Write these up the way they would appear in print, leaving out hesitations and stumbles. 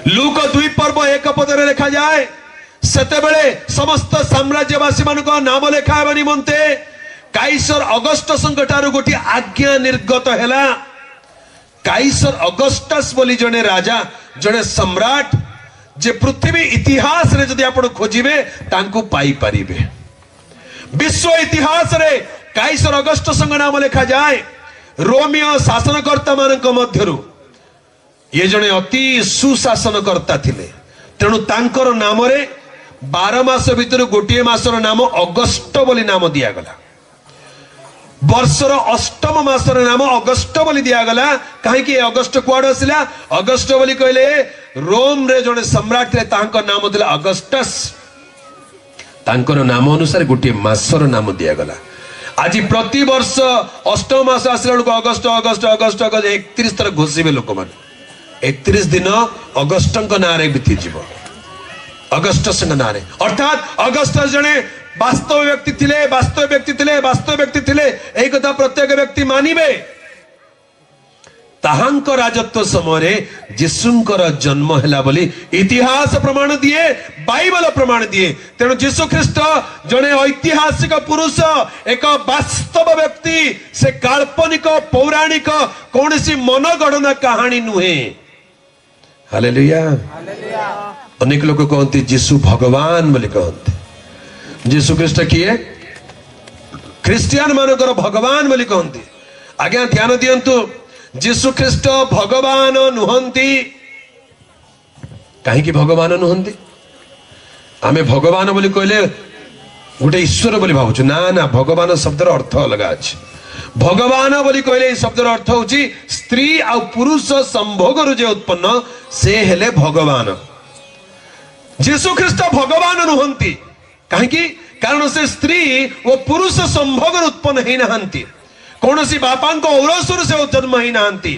Look 2 पर्व 1 पदरे लिखा जाए सेतेबेले समस्त साम्राज्यवासी मान नाम लेखा निमंते काइसर अगस्टस गोटे आज्ञा निर्गत है। काइसर अगस्टस बोली जने राजा जने सम्राट जे पृथ्वी इतिहास रे जदि आपण खोजिबे तांको पाई परिबे। विश्व इतिहास रे काइसर अगस्टस नाम लेखा जाए। रोमियो शासनकर्ता मानक मध्यरु ये जने अति सुशासनकर्ता थिले, तेणु तांकर नाम रे 12 मास भितर गोटे मासर नाम अगस्ट बोली नाम दिया गला। वर्षर 8म मासर नाम अगस्ट बोली दिया गला। कहीं अगस्ट कुआड़ आसिला? अगस्ट बोली कहले रोम रे जने सम्राट रे तांकर नाम थिला अगस्टस। तांकर नाम अनुसार गोटे मासर नाम दिया गला। आज प्रति वर्ष 8म मास आसिला लोक अगस्ट अगस्ट अगस्ट अगस्ट 31 थर घोषिबे लोक मान। 31 दिन अगस्टଙ୍କ नारे बीती जीव। अगस्टसଙ୍କ नारे अर्थात अगस्टस जने वास्तव व्यक्ति थिले, वास्तव व्यक्ति थिले, वास्तव व्यक्ति थिले। एई कथा प्रत्येक व्यक्ति मानिबे। ताहांक राजत्व समय जीशुंकर जन्म हैला बोली इतिहास प्रमाण दिए, बाइबल प्रमाण दिए। तेणु जीशु ख्रीस्ट जने ऐतिहासिक पुरुष, एक वास्तव व्यक्ति, से काल्पनिक पौराणिक कौनसी मनगणना कहानी नुहे। हालेलुया। अनेक लोग कहते जीशु भगवान बोली कहते। जीशु ख्रीस्ट किए? ख्रिस्टियन मानकर भगवान बोली कहते। आज्ञा ध्यान दियंतु, जीशु ख्रीस्ट भगवान नुहंती। कहीं भगवान नुहंती? आमे भगवान बोली कहले गोटे ईश्वर बोली भावुछु। ना ना, भगवान शब्दर अर्थ अलग अछि। भगवान बोली कहले शब्दर अर्थ होची स्त्री आ पुरुष संभोग जे उत्पन्न से हेले भगवान। जीशु ख्रीस्ट भगवान नुहंती। कहीं कारण से स्त्री वो पुरुष संभोग उत्पन्न ही नहांती। कौन सी बापा औरसुर से जन्म ही नहांती।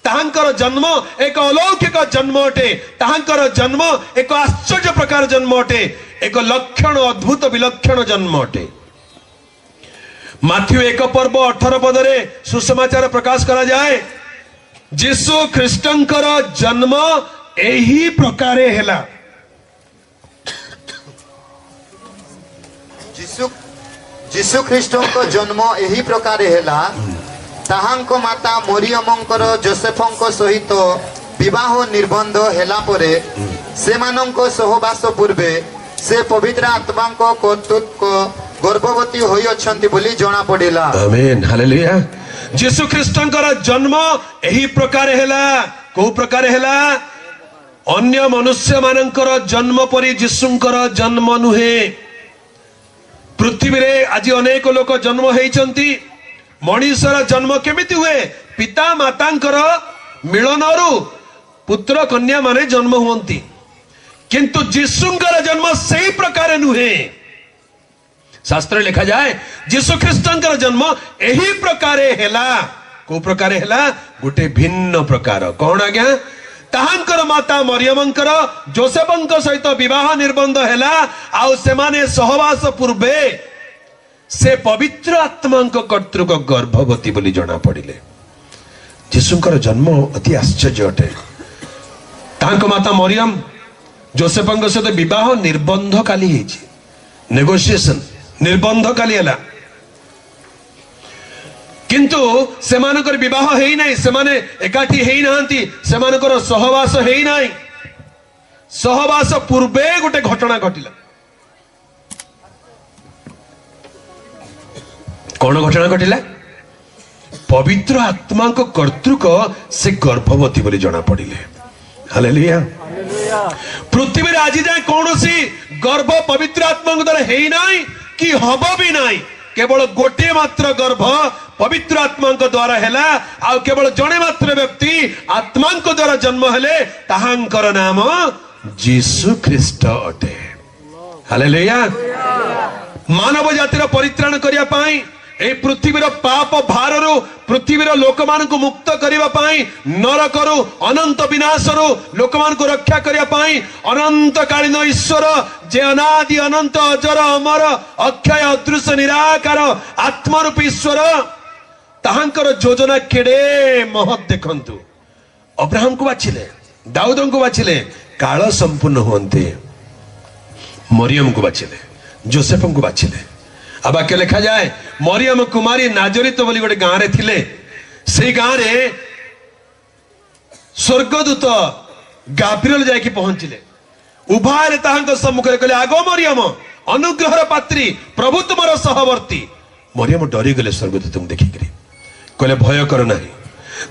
ताहांकर जन्म एक अलौकिक जन्म अटे। ताहांकर जन्म एक आश्चर्य प्रकार जन्म अटे। एक लक्षण अद्भुत विलक्षण जन्म अटे। माथ्यू 1 पर्व 18 पदरे सुसमाचार प्रकाश करा जाए। जीशु ख्रीष्टंकर जन्म एही प्रकारे हैला। जीशु ख्रीष्टଙ୍କ जन्म एही प्रकारे हैला। ताहांको माता मरियमंकर जोसेफंको सहित विवाह निर्बंध हैला परे सेमानंको सहवास पूर्वे से पवित्र आत्मांको कर्तृत्व गर्भवती होई अछंती बोली जणा पड़िला। आमेन, हालेलुया। जीशु ख्रीष्टंकर जन्म एही प्रकारे हैला। को प्रकारे हैला? अन्य मनुष्य मानकर जन्म परि जीशुंकर जन्म नुहे। पृथ्वी रे आज अनेक लोक जन्म होइचंती। मनुष्यर जन्म केमिति हुए? पिता मातांकर मिलनरु पुत्र कन्या माने जन्म हुअंती। किंतु जीशुंकर जन्म सही प्रकार नुहे। शास्त्र लिखा जाए जीशु ख्रीष्टंकर जन्म एही प्रकारे हैला। को प्रकारे हैला? गोटे भिन्न प्रकार। कौन आज्ञा? ताहांकर माता मरियमंकर जोसेफंक सहित विवाह निर्बंध हैला। आउ सेमाने सहवास पूर्वे से पवित्र आत्मांक कर्तृक गर्भवती बोली जणा पड़िले। जीशुंकर जन्म अति आश्चर्य अटे। ताहांक माता मरियम जोसेफंक सहित विवाह निर्बंध काली हेछि। नेगोशिएशन निर्बंध काली हैला। किंतु सेमानकर विवाह हेई नाही। सेमाने एकाठी हेई नाहंती। सेमानकर सहवास हेई नाही। सहवास पूर्वे गोटे घटना घटिला। कौन घटना घटिला? पवित्र आत्मा को कर्तृक से गर्भवती बोली जना पड़िले। हालेलुया। पृथ्वी रे आज जाए कौन सी गर्भ पवित्र आत्मा द्वारा हेई नाही कि हब भी नाही। केवल गोटे मात्र गर्भ पवित्र आत्मा द्वारा हैला। आ केवल जने मात्र व्यक्ति आत्मा द्वारा जन्म हेले ताहांकर नाम जीशु ख्रीस्ट अटे। हालेलुया। मानव जातिर परित्राण करिया पाई ए पृथ्वीर पाप भारु पृथ्वीर लोक मान को मुक्त करिया पाई नरकरु अनंत विनाशरु लोक मान को रक्षा करिया पाई अनंत कालीन ईश्वर जे अनादि अनंत अजर अमर अक्षय अदृश्य निराकार आत्मरूप ईश्वर ताहांकर योजना केड़े महत देखंतु। अब्राहम को बाछिले, दाऊद को बाछिले, काल संपूर्ण होते मरियम को बाछिले जोसेफ को बाछिले आ बाक्य लिखा जाए मरियम कुमारी नाजरित बोली गोटे गाँव रे थिले से गाँव रे स्वर्गदूत गाब्रिएल जाके पहुंचिले उभारे ताहांको सम्मुखरे कहले आगो मरियम अनुग्रहर पात्री प्रभु तुमर सहवर्ती मरियम डरी गले स्वर्गदूत तुम देखिकरी कहले भय कर नाही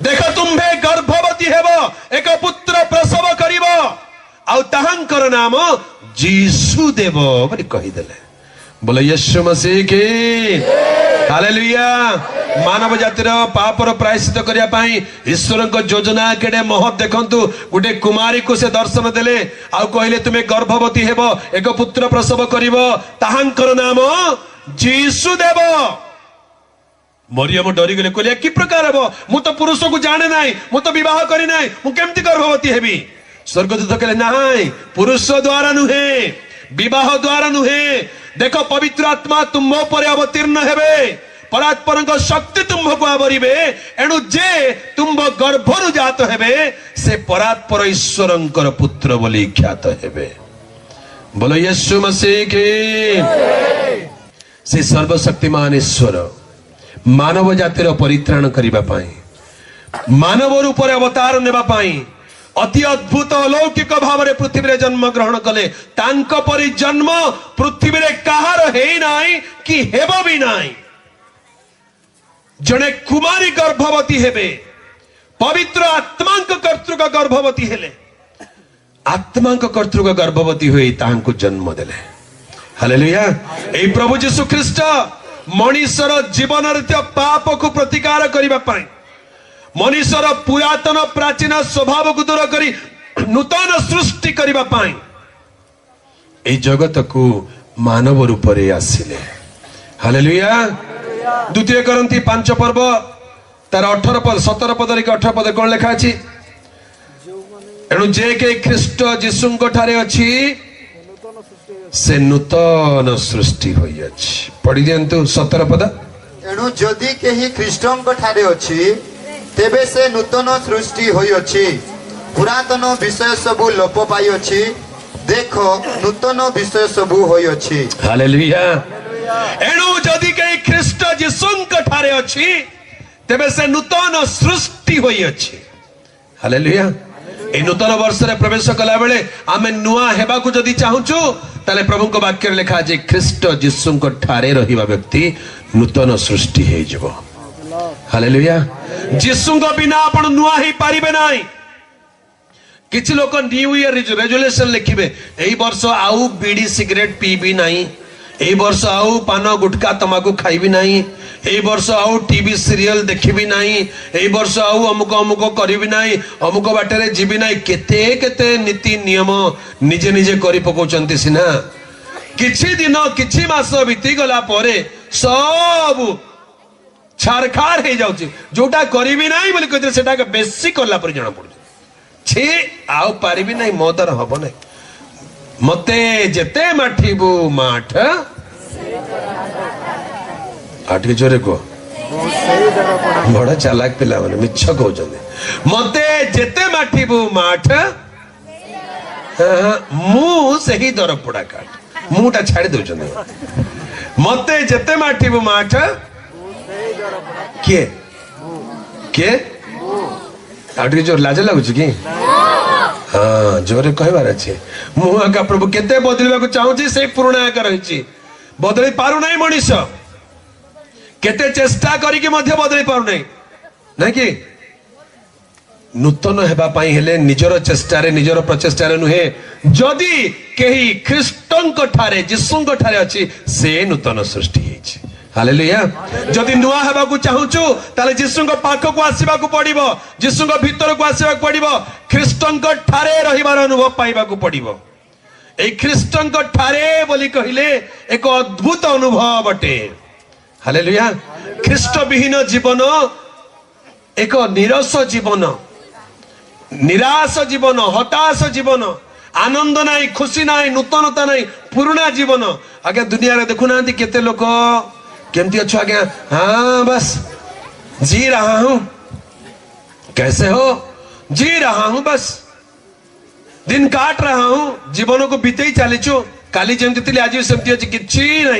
देख तुम्भे गर्भवती हेबो एक पुत्र प्रसव करिवो आउ ताहांकर नाम जीसु देव बोली कहि देले बोले यीशु मसीह की हालेलुया मानव जातिर पापर प्रायश्चित करिया पाई ईश्वर को योजना केडे महत देखंतु गुटे कुमारी को से दर्शन देले आउ कहले तुमे गर्भवती हेबो एक पुत्र प्रसव करिवो ताहांकर नाम जीसु देव मरियम डरी गले कहले कि प्रकार हेबो मु तो पुरुष को जाने नाही मु तो विवाह करि नाही मु केमति गर्भवती हेबी स्वर्गदूत कहले नाही पुरुष द्वारा नुहे विवाह द्वारा नुहे देखो पवित्र आत्मा तुम पर अवतीर्ण हेबे परात्पर शक्ति तुम्हें आवरिबे एणु जे तुम गर्भरु जात हेबे से परात्पर ईश्वरंकर पुत्र बोली ख्यात हेबे बोलो यीशु मसीह की से सर्वशक्तिमान ईश्वर मानव जातिर परित्राण करिबा पाई मानव रूप अवतार नेबा पाई अति अद्भुत अलौकिक भाव में पृथ्वी रे जन्म ग्रहण कले तांको परि जन्म पृथ्वी रे कहार हेई नाही कि हेबो भी नाही जने कुमारी गर्भवती हेबे पवित्र आत्मांक कर्तृक गर्भवती हेले आत्मांक कर्तृक गर्भवती हुई तांको जन्म देले हालेलुया ए प्रभु यीशु ख्रीष्ट मनुष्यर जीवन रीत्य पाप को प्रतिकार करिबा पाई मनुष्यर पुरातन प्राचीन स्वभाव को दूर करी नूतन सृष्टि करिबा पाई ए जगत को मानव रूप रे आसिले हालेलुया द्वितीय करंती 5 पर्व तार 18 पद 17 पद रे 18 पद कोन लिखा अछि एनु जे के ख्रीष्ट यीशुंको ठारे अछि से नूतन सृष्टि होई अछि पढि दियंतु 17 पद एणु जदि केही ख्रीष्टंको ठारे अछि तेबे से नूतन सृष्टि होई अछि पुरातन विषय सबु लोप पाई अछि देखो नूतन विषय सबु होई अछि हालेलुया एणु जदि के ख्रीष्ट यीशुंको ठारे अछि तेबे से नूतन सृष्टि होई अछि हालेलुया ए नूतन वर्ष रे प्रवेश कला बेले आमे नुआ हेबा को जदि चाहूचु ताले प्रभु को वाक्य रे लिखा जे ख्रीष्ट यीशुंको ठारे रहिबा व्यक्ति नूतन सृष्टि हे जबो हालेलुया यीशुंको बिना आपण नुआ ही पारिबे नाही किछि लोक न्यू ईयर रेजोल्यूशन लिखिबे एई वर्ष आउ बीड़ी सिगरेट पीबी नाही एई वर्ष आउ पान गुटका तमाकू खाइबी नाही एई वर्ष आउ टीवी सीरियल देखिबी नाही एई वर्ष आउ अमुक अमुक करिबी नाही अमुक बाटरे जीबी नाही केते केते नीति नियम निजे निजे करि पकोचंती सिना किछि दिन किछि मास बीती गला परे सब छारखार हे जाउची जोटा करिबी नाही बोली कहते सेटा के बेसी करला पर जाना पड़ू छी आउ पारिबी नाही मोदर हबो नाही मते जेते माठिबु माठ आठके जोरे को बड़ा चालाक पिला माने मिछ कहउचंदी मते जेते माठिबु माठ मु सही दर पड़ा काट मुटा छाड़ी दउचंदी मते जेते माठिबु माठ के के आठके जोर लाज लागुच की हाँ जोरे कहबार अच्छे मु आका प्रभु केते बदलिबा को चाहूची से पुराना आका रहिची बदली पारु नाही मनीष केते चेष्टा करी के मध्य बदली पारु नाही नाही कि नूतन हेबा पाई हेले निजर चेष्टा रे निजर प्रचेष्टा रे नुहे जदि केही ख्रीष्टंक ठारे यीशुंक ठारे अछि से नूतन सृष्टि हेछि हालेलुया जदि नुआ हेबा को चाहूचु ताले यीशुंक पाख को आसीबा को पड़िबो यीशुंक भीतर को आसीबा को पड़िबो ख्रीष्टंक ठारे रहिबार अनुभव पाइबा को पड़िबो ए ख्रीष्टंक ठारे बोली कहिले एक अद्भुत अनुभव बटे हालेलुया ख्रीष्ट विहीन जीवन एक निरस जीवन निराश जीवन हताश जीवन आनंद नाही खुशी नाही नूतनता नाही पुराना जीवन आगे दुनिया रे देखु नांती केते लोक केमती अच्छो आगे हाँ बस जी रहा हूं कैसे हो जी रहा हूं बस दिन काट रहा हूं जीवन को बीते चलीचु काली जमती थी आज सेमती अच्छी किसी ना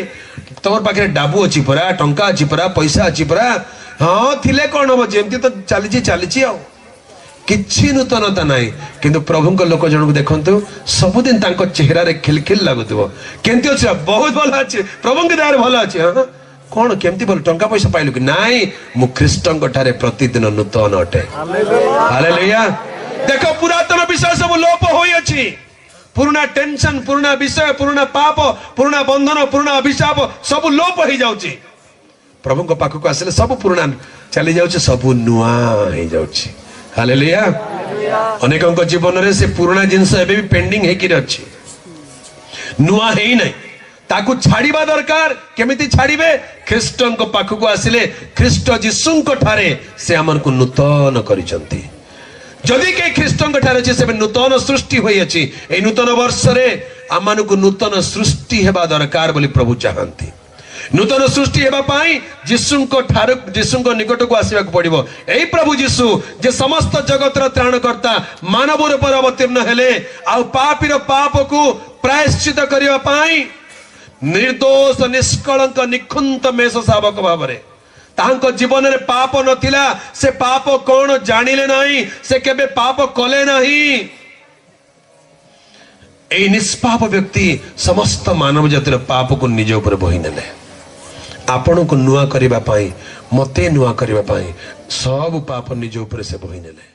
तुम पाखे डाबू अच्छी परा टंका अच्छी परा पैसा अच्छी परा हाँ थिले कौन हम जमती तो चली चली आ किसी नूतनता नहीं किंतु प्रभु लोक जन को देखु सबुदिन चेहरा रे खिलखिल लगुव केमती अच्छे बहुत भल अच्छे प्रभु के दयार भल अच्छे हाँ कौन केमती भल टंका पैसा पाइलु कि नाई मु ख्रीष्टंक ठारे प्रतिदिन नूतन अटे हालेलुया देख पुरातन विषय सब लोप होई अछि पुराना टेंशन पुराना विषय पुराना पाप पुराना बंधन पुराना अभिशाप सब लोप हो जाउछि प्रभु को पाख को आसिले सब पुराना चली जाउछि सब नुआ हो जाउछि हालेलुया अनेकंक जीवन रे से पुराना जिंस एबे भी पेंडिंग हे कि अछि नुआ हेई नै ताकू छाड़ीबा दरकार केमिति छाड़ीबे ख्रीष्टन को पाख को आसिले ख्रीष्ट जीसु को ठारे से हमन को नूतन करिसंती जदि के ख्रीष्टन को ठारे से नूतन सृष्टि होई अछि ए नूतन वर्ष रे आमान को नूतन सृष्टि हेबा दरकार बोली प्रभु चाहंती नूतन सृष्टि हेबा पाई जीसु को निकट को आसीबा पड़िबो एई प्रभु जीसु जे समस्त जगत रा त्राणकर्ता मानव रूप अवतीर्ण हेले आ पापीर पाप को प्रायश्चित करिबा पाई निर्दोष निष्कलंक निखुंत मेष शावक भावरे तांको जीवन रे पाप नथिला से पाप कौन जानिले नहीं से केबे पाप कले नहीं ए निष्पाप व्यक्ति समस्त मानव जातिर पाप को निज ऊपर बोही नेले आपण को नुआ करिबा पाई मते नुआ करिबा पाई सब पाप निज ऊपर से बोही नेले।